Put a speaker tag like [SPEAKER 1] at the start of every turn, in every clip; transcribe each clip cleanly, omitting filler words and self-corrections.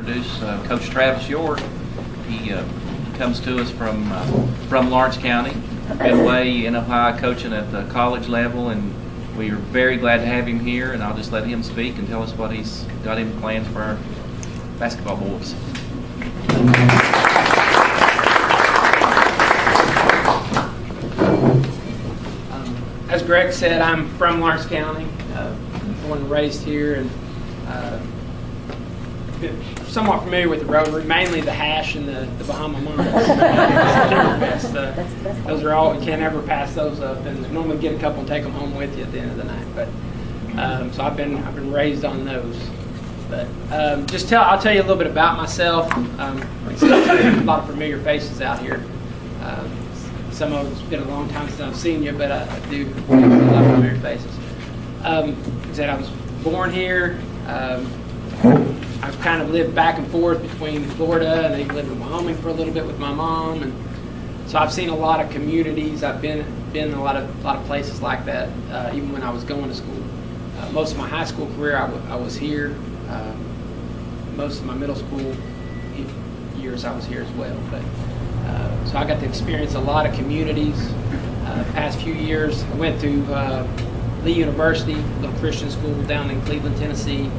[SPEAKER 1] Introduce Coach Travis York. He comes to us from Lawrence County. Been away in Ohio coaching at the college level, and we are very glad to have him here. And I'll just let him speak and tell us what he's got in plans for our basketball boys.
[SPEAKER 2] As Greg said, I'm from Lawrence County, born and raised here, and somewhat familiar with the Rotary, mainly the hash and the Bahama Mums. Those are all, you can't ever pass those up, and normally get a couple and take them home with you at the end of the night. But so I've been raised on those. But I'll tell you a little bit about myself. A lot of familiar faces out here. Some of it's been a long time since I've seen you, but I do a lot of familiar faces. Like I said, I was born here. I've kind of lived back and forth between Florida, and I lived in Wyoming for a little bit with my mom, and so I've seen a lot of communities. I've been in a lot of places like that, even when I was going to school. Most of my high school career, I was here. Most of my middle school years, I was here as well. But so I got to experience a lot of communities. The past few years, I went to Lee University, a little Christian school down in Cleveland, Tennessee.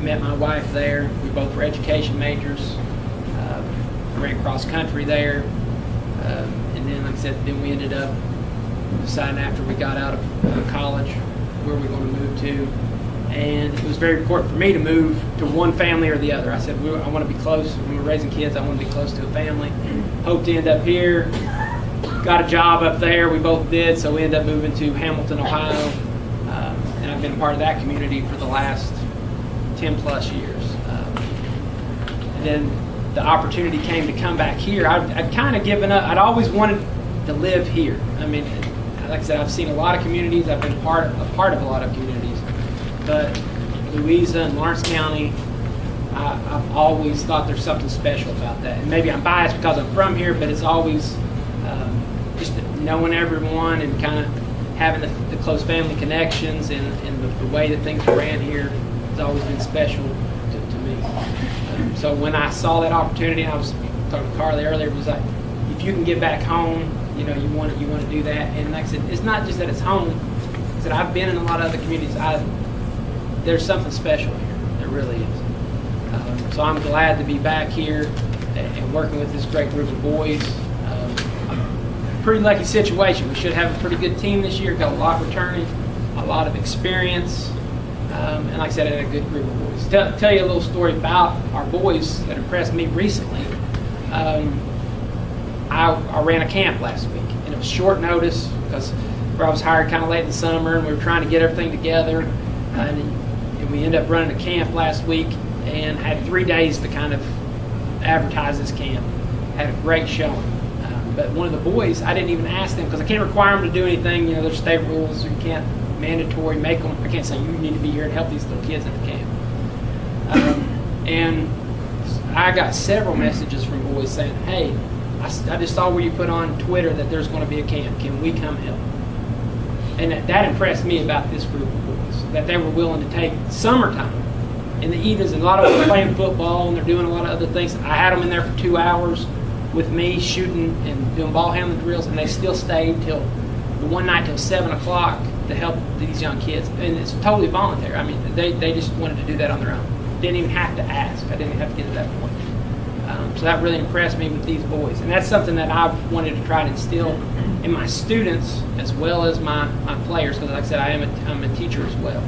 [SPEAKER 2] Met my wife there. We both were education majors. Ran cross country there, and then, like I said, then we ended up deciding after we got out of college where we were going to move to. And it was very important for me to move to one family or the other. I said, I want to be close. When we're raising kids, I want to be close to a family. Hope to end up here. Got a job up there. We both did, so we ended up moving to Hamilton, Ohio. And I've been a part of that community for the last 10 plus years. And then the opportunity came to come back here. I'd kind of given up. I'd always wanted to live here. I mean, like I said, I've seen a lot of communities. I've been a part of a lot of communities. But Louisa and Lawrence County, I've always thought there's something special about that. And maybe I'm biased because I'm from here, but it's always just knowing everyone and kind of having the close family connections and the way that things ran here has always been special to me. So when I saw that opportunity, I was talking to Carly earlier, it was like, if you can get back home, you want to do that. And like I said, it's not just that it's home. I said, I've been in a lot of other communities. There's something special here. There really is. So I'm glad to be back here and working with this great group of boys. Pretty lucky situation. We should have a pretty good team this year. Got a lot returning, a lot of experience, and like I said, I had a good group of boys. Tell you a little story about our boys that impressed me recently. I ran a camp last week, and it was short notice because I was hired kind of late in the summer, and we were trying to get everything together, and we ended up running a camp last week and had 3 days to kind of advertise this camp. Had a great showing. But one of the boys, I didn't even ask them because I can't require them to do anything. There's state rules. You can't mandatory make them. I can't say you need to be here and help these little kids at the camp. And I got several messages from boys saying, hey, I just saw where you put on Twitter that there's going to be a camp. Can we come help? And that impressed me about this group of boys, that they were willing to take summertime in the evenings. And a lot of them are playing football and they're doing a lot of other things. I had them in there for 2 hours with me shooting and doing ball handling drills, and they still stayed till one night till 7 o'clock to help these young kids. And it's totally voluntary. I mean, they just wanted to do that on their own. Didn't even have to ask. I didn't have to get to that point. So that really impressed me with these boys. And that's something that I've wanted to try to instill in my students as well as my players, because like I said, I'm a teacher as well.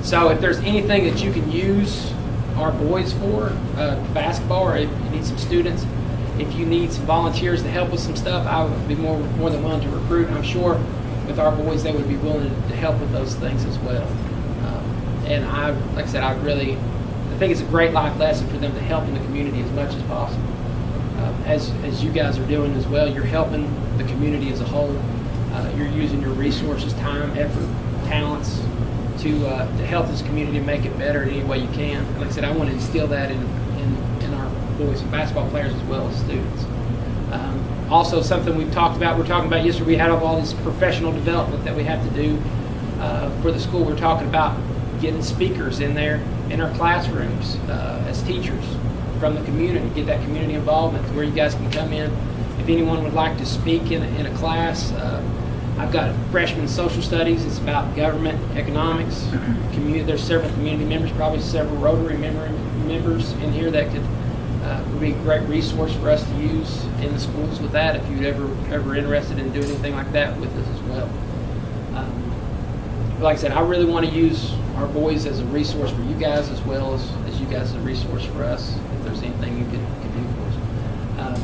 [SPEAKER 2] So if there's anything that you can use our boys for, basketball, or if you need some students, if you need some volunteers to help with some stuff, I would be more than willing to recruit. And I'm sure with our boys, they would be willing to help with those things as well. And like I said, I think it's a great life lesson for them to help in the community as much as possible. As you guys are doing as well, you're helping the community as a whole. You're using your resources, time, effort, talents to help this community and make it better in any way you can. And like I said, I want to instill that in our boys and basketball players as well as students. Also, something we're talking about yesterday, we had all this professional development that we have to do for the school. We're talking about getting speakers in there in our classrooms as teachers from the community, get that community involvement where you guys can come in. If anyone would like to speak in a class, I've got freshman social studies. It's about government, economics, community. There's several community members, probably several Rotary members in here that would be a great resource for us to use in the schools with that. If you're ever interested in doing anything like that with us as well. Like I said, I really want to use our boys as a resource for you guys as well as you guys as a resource for us. If there's anything you can do for us.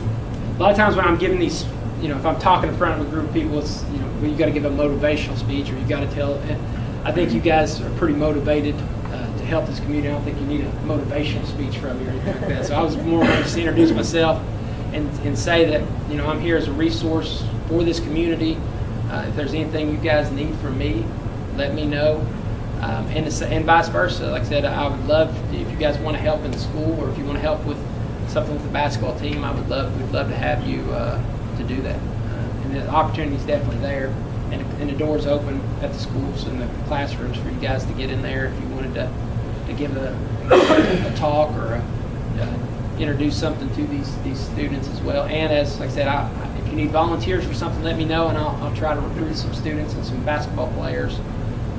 [SPEAKER 2] A lot of times when I'm giving these, if I'm talking in front of a group of people, it's you got to give a motivational speech, or you got to tell. And I think you guys are pretty motivated to help this community. I don't think you need a motivational speech from you or anything like that. So I was more just to introduce myself and say that I'm here as a resource for this community. If there's anything you guys need from me, let me know. And vice versa. Like I said, I would love if you guys want to help in the school, or if you want to help with something with the basketball team. We'd love to have you to do that. And the opportunity is definitely there, and the doors open at the schools and the classrooms for you guys to get in there if you wanted to give a talk or introduce something to these students as well. And as like I said, if you need volunteers for something, let me know, and I'll try to recruit some students and some basketball players.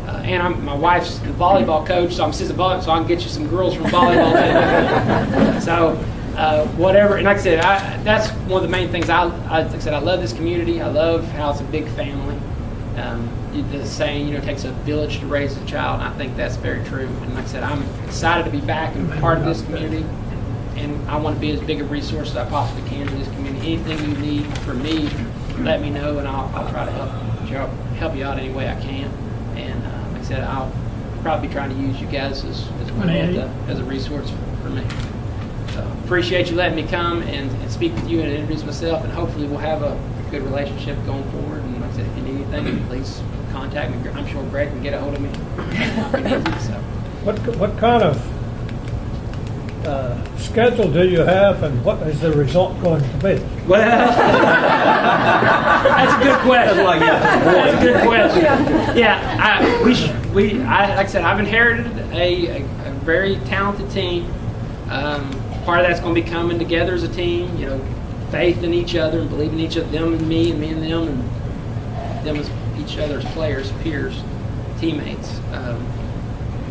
[SPEAKER 2] And my wife's the volleyball coach, so I'm assistant volleyball, so I can get you some girls from volleyball. So whatever. And like I said, that's one of the main things. Like I said, I love this community. I love how it's a big family. The saying, it takes a village to raise a child, and I think that's very true. And like I said, I'm excited to be back and part of this community, and I want to be as big a resource as I possibly can to this community. Anything you need from me, let me know, and I'll try to help you out any way I can. And like I said, I'll probably be trying to use you guys as well as a resource for me. So appreciate you letting me come and speak with you and introduce myself, and hopefully we'll have a good relationship going forward. And like I said, if you need anything, please contact me. I'm sure Greg can get a hold of me. So.
[SPEAKER 3] What kind of schedule do you have, and what is the result going to be?
[SPEAKER 2] Well, that's a good question. That's a good question. Yeah, like I said, I've inherited a very talented team. Part of that's going to be coming together as a team. Faith in each other and believing in each other, them and me and them, and them as each other's players, peers, teammates.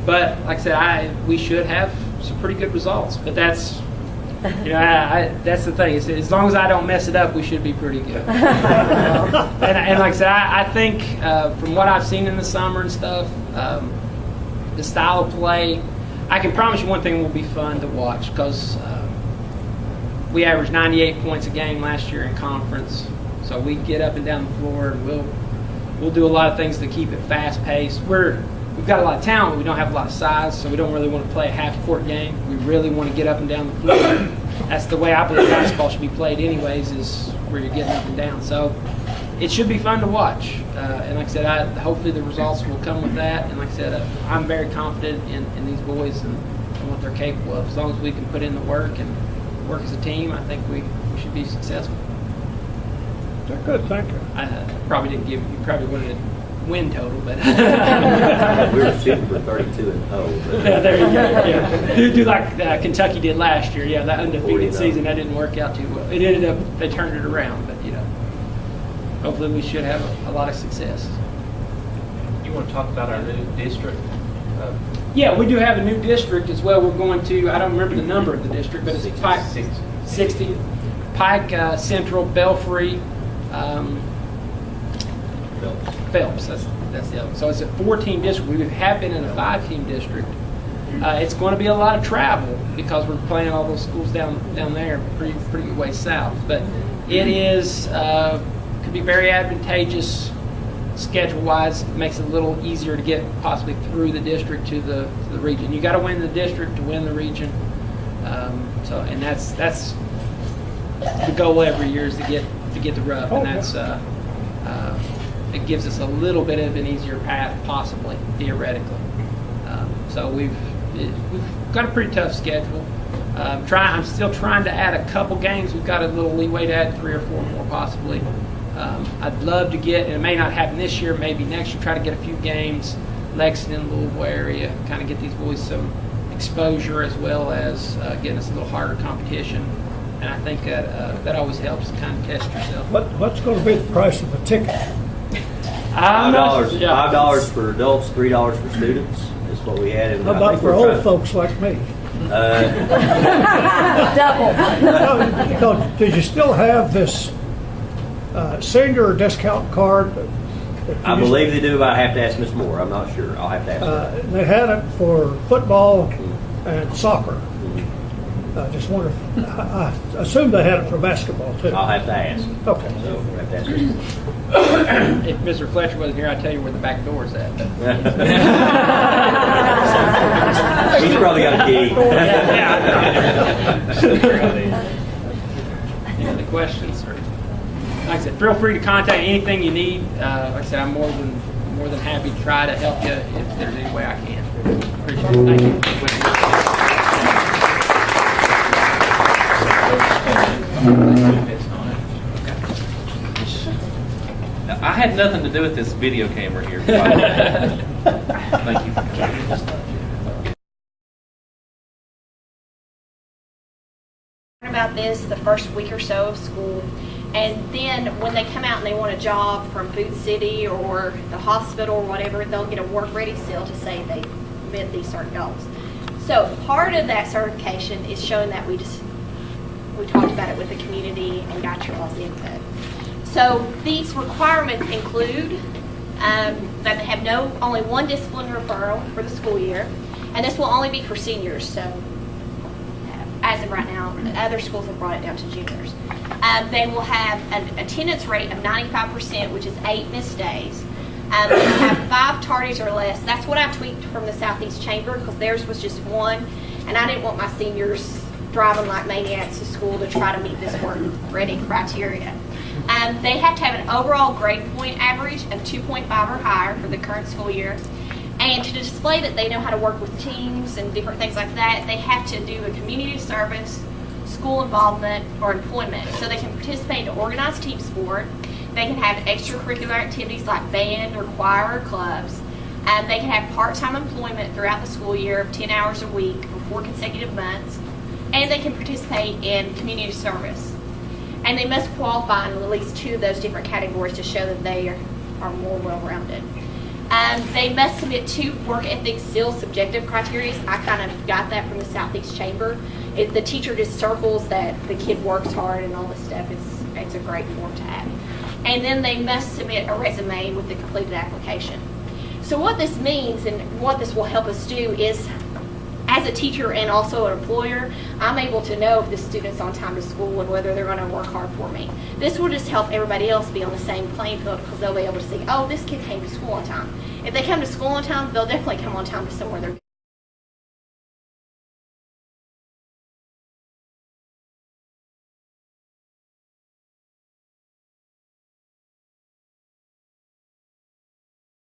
[SPEAKER 2] But like I said, we should have some pretty good results. But that's that's the thing. As long as I don't mess it up, we should be pretty good. and like I said, I think from what I've seen in the summer and stuff, the style of play, I can promise you one thing will be fun to watch, because we averaged 98 points a game last year in conference. So we get up and down the floor, and we'll do a lot of things to keep it fast paced. We've got a lot of talent, but we don't have a lot of size, so we don't really want to play a half-court game. We really want to get up and down the floor. That's the way I believe basketball should be played anyways, is where you're getting up and down. So it should be fun to watch. And like I said, hopefully the results will come with that. And like I said, I'm very confident in these boys and what they're capable of. As long as we can put in the work and work as a team, I think we should be successful.
[SPEAKER 3] Good, thank you.
[SPEAKER 2] I probably didn't give you, probably wanted to win total, but
[SPEAKER 4] we were shooting for 32-0.
[SPEAKER 2] Yeah, there you go. Yeah, do like Kentucky did last year. Yeah, that undefeated season, that didn't work out too well. It ended up they turned it around, but hopefully we should have a lot of success.
[SPEAKER 5] You want to talk about our new district?
[SPEAKER 2] Yeah, we do have a new district as well. We're going to, I don't remember the number of the district, but it's Pike 60, Pike Central, Belfry, Phelps. That's the other one. So it's a 4-team district. We have been in a 5-team district. It's going to be a lot of travel because we're playing all those schools down there, pretty good way south. But it is could be very advantageous schedule-wise. It makes it a little easier to get possibly through the district to the region. You got to win the district to win the region. And that's the goal every year, is to get the rub, and that's it gives us a little bit of an easier path, possibly theoretically. So we've got a pretty tough schedule. I'm still trying to add a couple games. We've got a little leeway to add 3 or 4 more possibly. I'd love to get, and it may not happen this year, maybe next year, try to get a few games, Lexington, Louisville area, kind of get these boys some exposure as well as getting us a little harder competition. And I think that always helps kind of test yourself.
[SPEAKER 3] What's going to be the price of a ticket?
[SPEAKER 4] $5,
[SPEAKER 2] Yeah.
[SPEAKER 4] $5 for adults, $3 for students is what we had. And
[SPEAKER 3] How
[SPEAKER 4] I
[SPEAKER 3] about
[SPEAKER 4] think
[SPEAKER 3] for
[SPEAKER 4] we're
[SPEAKER 3] old
[SPEAKER 4] trying-
[SPEAKER 3] folks like me?
[SPEAKER 6] Double.
[SPEAKER 3] No, did you still have this senior discount card?
[SPEAKER 4] I believe they do, but I have to ask Ms. Moore. I'm not sure. I'll have to ask her.
[SPEAKER 3] They had it for football and soccer. I just wonder, I assume they had it for basketball too.
[SPEAKER 4] I'll have to ask.
[SPEAKER 3] Okay.
[SPEAKER 4] So we'll have to ask her.
[SPEAKER 2] If Mr. Fletcher wasn't here, I'd tell you where the back door is at.
[SPEAKER 4] He's probably got a key.
[SPEAKER 2] Any other questions? Or, like I said, feel free to contact anything you need. Like I said, I'm more than happy to try to help you if there's any way I can. Appreciate it. Thank you.
[SPEAKER 1] Now, I had nothing to do with this video camera here. Thank you for coming.
[SPEAKER 6] About this the first week or so of school, and then when they come out and they want a job from Food City or the hospital or whatever, they'll get a work ready seal to say they met these certain goals. So part of that certification is showing that we talked about it with the community and got your all's input. So these requirements include that they have only one discipline referral for the school year, and this will only be for seniors. So as of right now, other schools have brought it down to juniors. They will have an attendance rate of 95%, which is 8 missed days. They will have 5 tardies or less. That's what I tweaked from the Southeast Chamber because theirs was just 1, and I didn't want my seniors driving like maniacs to school to try to meet this work-ready criteria. They have to have an overall grade point average of 2.5 or higher for the current school year. And to display that they know how to work with teams and different things like that, they have to do a community service, school involvement, or employment. So they can participate in organized team sport. They can have extracurricular activities like band or choir or clubs. They can have part-time employment throughout the school year of 10 hours a week for 4 consecutive months. And they can participate in community service. And they must qualify in at least 2 of those different categories to show that they are more well-rounded. They must submit 2 work ethic skills subjective criteria. I kind of got that from the Southeast Chamber. The teacher just circles that the kid works hard and all this stuff. It's a great form to have. And then they must submit a resume with the completed application. So what this means and what this will help us do is, as a teacher and also an employer, I'm able to know if the student's on time to school and whether they're going to work hard for me. This will just help everybody else be on the same playing field because they'll be able to see, oh, this kid came to school on time. If they come to school on time, they'll definitely come on time to somewhere they're